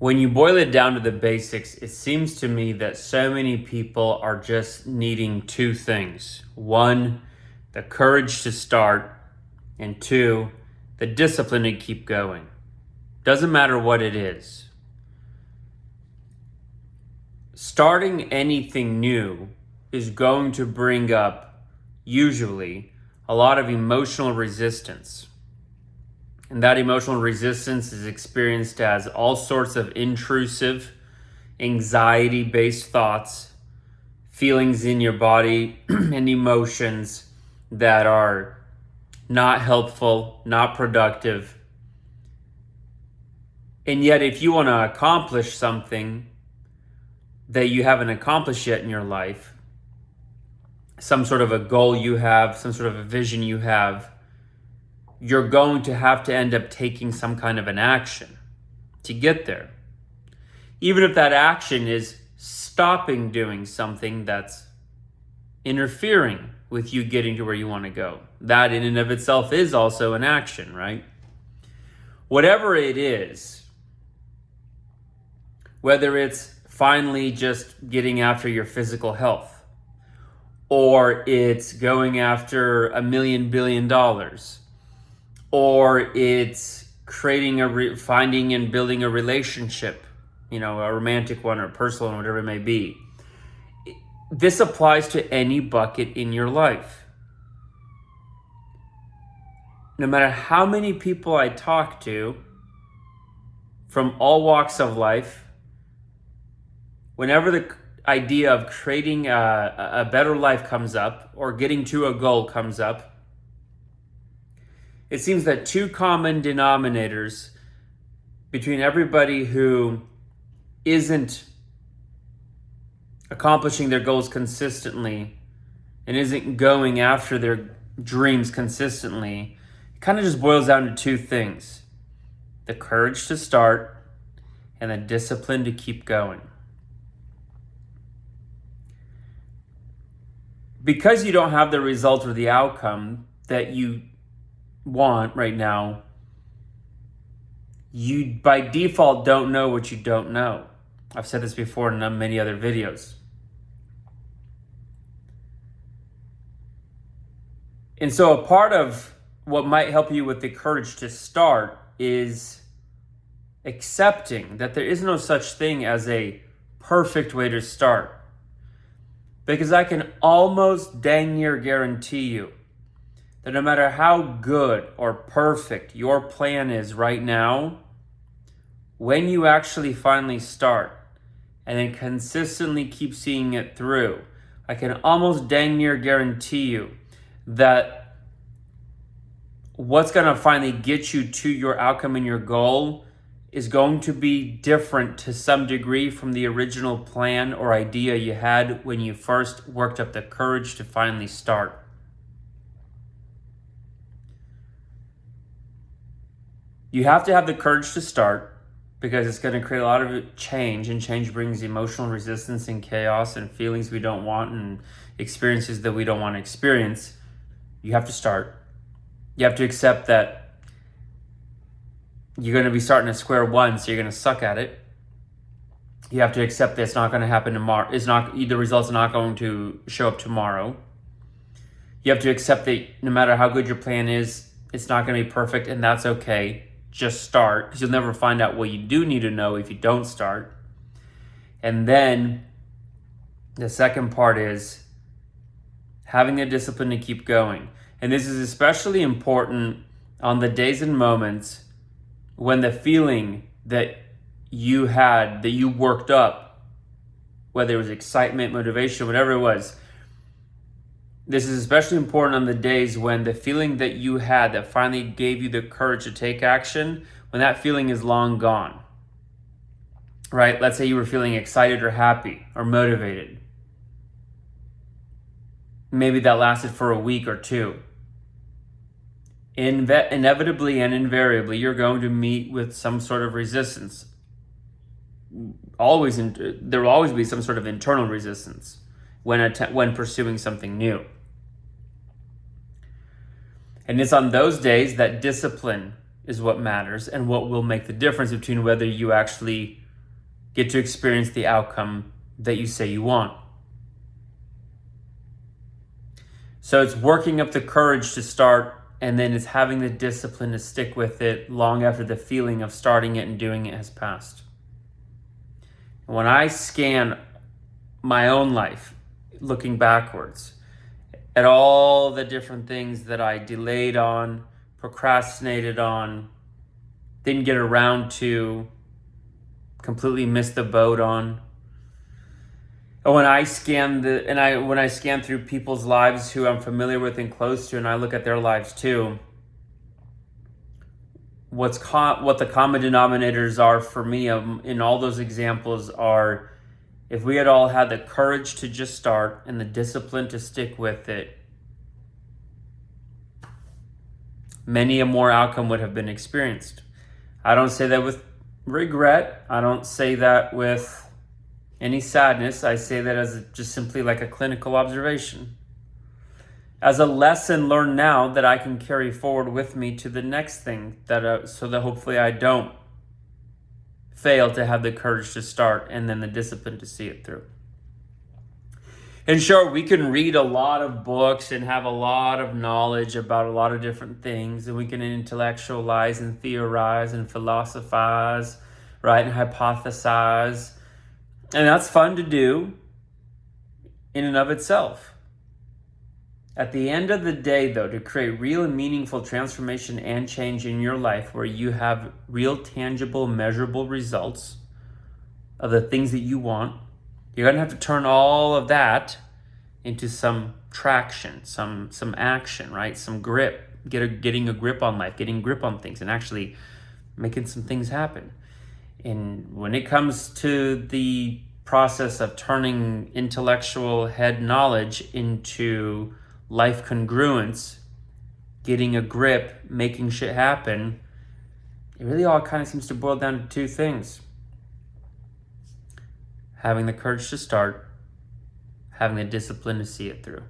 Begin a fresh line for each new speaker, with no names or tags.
When you boil it down to the basics, it seems to me that so many people are just needing two things. One, the courage to start, and two, the discipline to keep going. Doesn't matter what it is. Starting anything new is going to bring up, usually, a lot of emotional resistance. And that emotional resistance is experienced as all sorts of intrusive, anxiety-based thoughts, feelings in your body, and emotions that are not helpful, not productive. And yet, if you want to accomplish something that you haven't accomplished yet in your life, some sort of a goal you have, some sort of a vision you have, you're going to have to end up taking some kind of an action to get there. Even if that action is stopping doing something that's interfering with you getting to where you want to go. That in and of itself is also an action, right? Whatever it is, whether it's finally just getting after your physical health, or it's going after $1 million billion, or it's creating finding and building a relationship, a romantic one or personal one, whatever it may be. This applies to any bucket in your life. No matter how many people I talk to from all walks of life, whenever the idea of creating a better life comes up or getting to a goal comes up, it seems that two common denominators between everybody who isn't accomplishing their goals consistently and isn't going after their dreams consistently, it kind of just boils down to two things: the courage to start and the discipline to keep going. Because you don't have the result or the outcome that you want right now, you by default don't know what you don't know. I've said this before in many other videos. And so a part of what might help you with the courage to start is accepting that there is no such thing as a perfect way to start. Because I can almost dang near guarantee you that no matter how good or perfect your plan is right now, when you actually finally start and then consistently keep seeing it through, I can almost dang near guarantee you that what's going to finally get you to your outcome and your goal is going to be different to some degree from the original plan or idea you had when you first worked up the courage to finally start. You have to have the courage to start because it's going to create a lot of change, and change brings emotional resistance and chaos and feelings we don't want and experiences that we don't want to experience. You have to start. You have to accept that you're going to be starting at square one, so you're going to suck at it. You have to accept that it's not going to happen tomorrow. The results are not going to show up tomorrow. You have to accept that no matter how good your plan is, it's not going to be perfect, and that's okay. Just start, because you'll never find out what you do need to know if you don't start. And then the second part is having the discipline to keep going. And this is especially important on the days and moments when the feeling that you had, that you worked up, whether it was excitement, motivation, whatever it was. This is especially important on the days when the feeling that you had that finally gave you the courage to take action, when that feeling is long gone, right? Let's say you were feeling excited or happy or motivated. Maybe that lasted for a week or two. Inevitably and invariably, you're going to meet with some sort of resistance. There will always be some sort of internal resistance when pursuing something new. And it's on those days that discipline is what matters and what will make the difference between whether you actually get to experience the outcome that you say you want. So it's working up the courage to start, and then it's having the discipline to stick with it long after the feeling of starting it and doing it has passed. When I scan my own life, looking backwards at all the different things that I delayed on, procrastinated on, didn't get around to, completely missed the boat on. And when I scan through people's lives who I'm familiar with and close to, and I look at their lives too, what the common denominators are for me in all those examples are, if we had all had the courage to just start and the discipline to stick with it, many a more outcome would have been experienced. I don't say that with regret. I don't say that with any sadness. I say that as just simply like a clinical observation, as a lesson learned now that I can carry forward with me to the next thing, so that hopefully I don't fail to have the courage to start and then the discipline to see it through. In short, we can read a lot of books and have a lot of knowledge about a lot of different things, and we can intellectualize and theorize and philosophize, right, and hypothesize. And that's fun to do in and of itself. At the end of the day, though, to create real and meaningful transformation and change in your life where you have real, tangible, measurable results of the things that you want, you're going to have to turn all of that into some traction, some action, right? Some grip, getting a grip on life, getting grip on things, and actually making some things happen. And when it comes to the process of turning intellectual head knowledge into life congruence, getting a grip, making shit happen, it really all kind of seems to boil down to two things: having the courage to start, having the discipline to see it through.